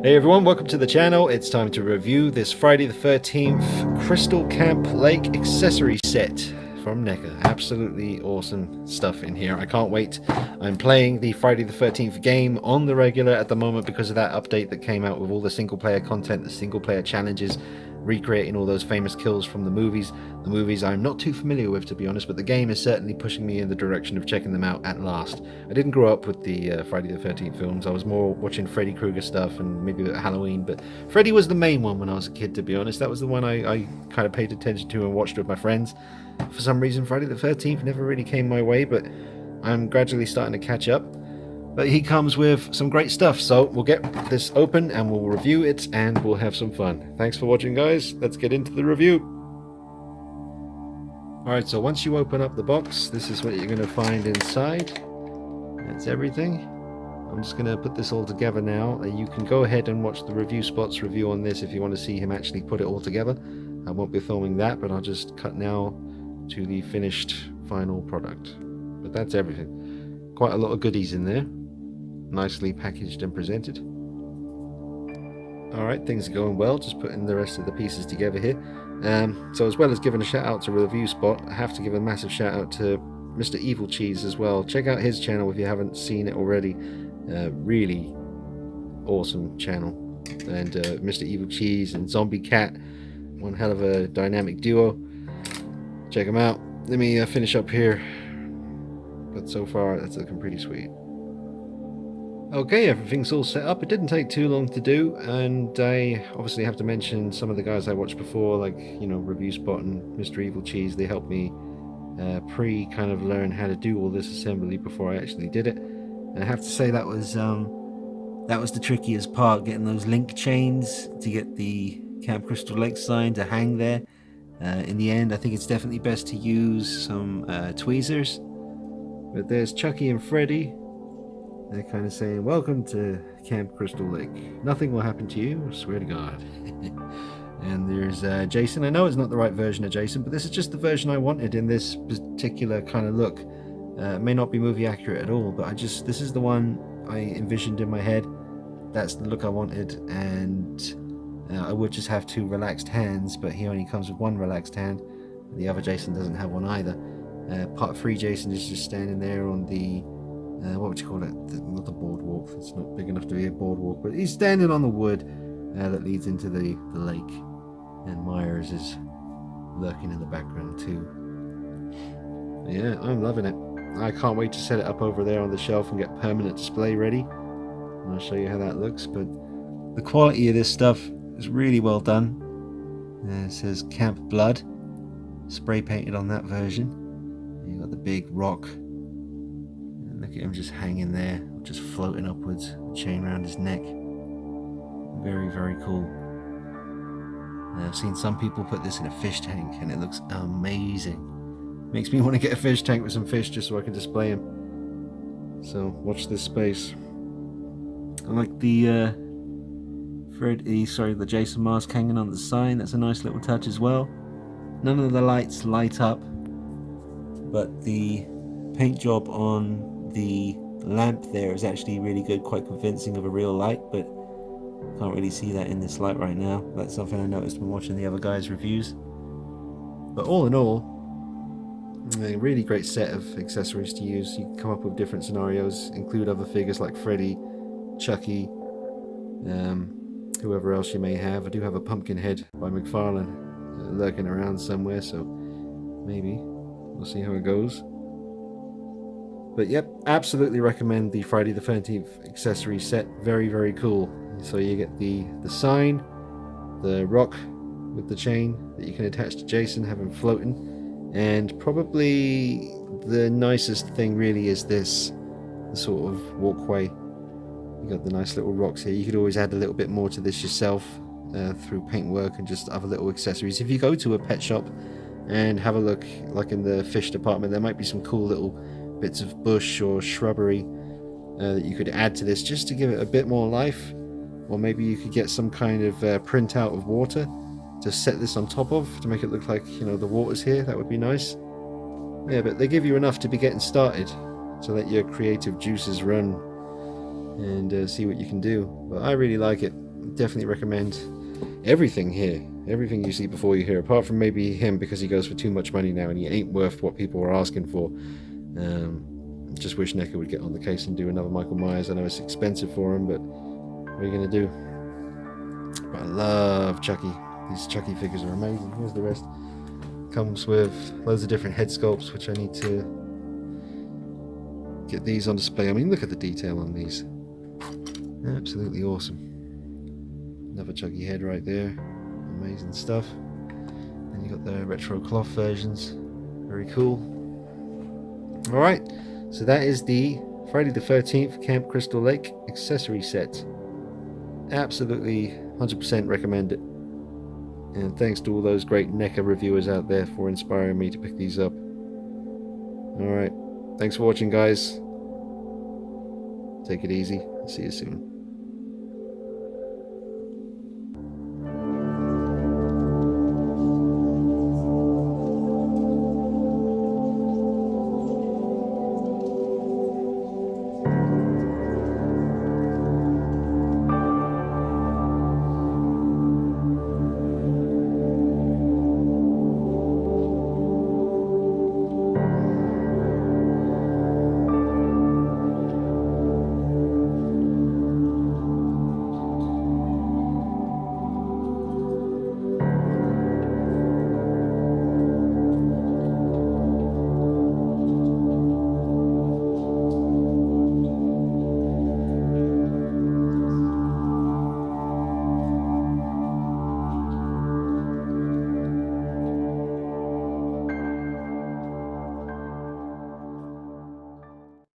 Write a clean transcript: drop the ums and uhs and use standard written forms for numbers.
Hey everyone, welcome to the channel. It's time to review this Friday the 13th Crystal Camp Lake accessory set from Neca. Absolutely awesome stuff in here. I can't wait. I'm playing the Friday the 13th game on the regular at the moment because of that update that came out with all the single player content, the single player challenges, recreating all those famous kills from the movies. The movies I'm not too familiar with, to be honest, but the game is certainly pushing me in the direction of checking them out at last. I didn't grow up with the Friday the 13th films. I was more watching Freddy Krueger stuff and maybe a bit of Halloween, but Freddy was the main one when I was a kid, to be honest. That was the one I kind of paid attention to and watched with my friends. For some reason, Friday the 13th never really came my way, but I'm gradually starting to catch up. But he comes with some great stuff, so we'll get this open and we'll review it and we'll have some fun. Thanks for watching, guys. Let's get into the review. Alright, so once you open up the box, this is what you're going to find inside. That's everything. I'm just going to put this all together now. You can go ahead and watch the review spots review on this if you want to see him actually put it all together. I won't be filming that, but I'll just cut now to the finished final product. But that's everything. Quite a lot of goodies in there. Nicely packaged and presented. Alright, things are going well, just putting the rest of the pieces together here. So as well as giving a shout out to Review Spot, I have to give a massive shout out to Mr. Evil Cheese as well. Check out his channel if you haven't seen it already. Really awesome channel. And Mr. Evil Cheese and Zombie Cat, one hell of a dynamic duo. Check them out. Let me finish up here. But so far that's looking pretty sweet. Okay, everything's all set up. It didn't take too long to do, and I obviously have to mention some of the guys I watched before, like, you know, Review Spot and Mr. Evil Cheese. They helped me kind of learn how to do all this assembly before I actually did it. And I have to say that was the trickiest part, getting those link chains to get the Camp Crystal Lake sign to hang there. In the end, I think it's definitely best to use some tweezers. But there's Chuckie and Freddy. They're kind of saying, welcome to Camp Crystal Lake. Nothing will happen to you, I swear to God. And there's Jason. I know it's not the right version of Jason, but this is just the version I wanted in this particular kind of look. It may not be movie accurate at all, but this is the one I envisioned in my head. That's the look I wanted, and I would just have two relaxed hands, but he only comes with one relaxed hand. The other Jason doesn't have one either. Part 3 Jason is just standing there on the what would you call it? Not the boardwalk. It's not big enough to be a boardwalk, but he's standing on the wood that leads into the lake, and Myers is lurking in the background too. Yeah, I'm loving it. I can't wait to set it up over there on the shelf and get permanent display ready. And I'll show you how that looks. But the quality of this stuff is really well done. It says Camp Blood, spray painted on that version. You got the big rock. Look at him just hanging there, just floating upwards, chain around his neck. Very, very cool. And I've seen some people put this in a fish tank and it looks amazing. Makes me want to get a fish tank with some fish just so I can display them. So watch this space. I like the the Jason mask hanging on the sign. That's a nice little touch as well. None of the lights light up, but the paint job on the lamp there is actually really good, quite convincing of a real light, but can't really see that in this light right now. That's something I noticed when watching the other guys' reviews. But all in all, a really great set of accessories to use. You can come up with different scenarios, include other figures like Freddy, Chuckie, whoever else you may have. I do have a pumpkin head by McFarlane lurking around somewhere, so maybe we'll see how it goes. But yep, absolutely recommend the Friday the 13th accessory set. Very, very cool. So you get the sign, the rock with the chain that you can attach to Jason, have him floating, and probably the nicest thing really is this sort of walkway. You got the nice little rocks here. You could always add a little bit more to this yourself through paintwork and just other little accessories. If you go to a pet shop and have a look, like in the fish department, there might be some cool little bits of bush or shrubbery that you could add to this just to give it a bit more life. Or maybe you could get some kind of printout of water to set this on top of to make it look like, you know, the water's here. That would be nice. Yeah, but they give you enough to be getting started, so let your creative juices run and see what you can do. But I really like it. definitely recommend everything here. Everything you see before you hear, apart from maybe him, because he goes for too much money now and he ain't worth what people are asking for. Just wish Neca would get on the case and do another Michael Myers. I know it's expensive for him, but what are you going to do? But I love Chucky. These Chucky figures are amazing. Here's the rest. Comes with loads of different head sculpts, which I need to get these on display. I mean, look at the detail on these. Absolutely awesome. Another Chucky head right there. Amazing stuff. And you got the retro cloth versions. Very cool. Alright, so that is the Friday the 13th Camp Crystal Lake accessory set. Absolutely 100% recommend it. And thanks to all those great NECA reviewers out there for inspiring me to pick these up. Alright, thanks for watching, guys. Take it easy. See you soon.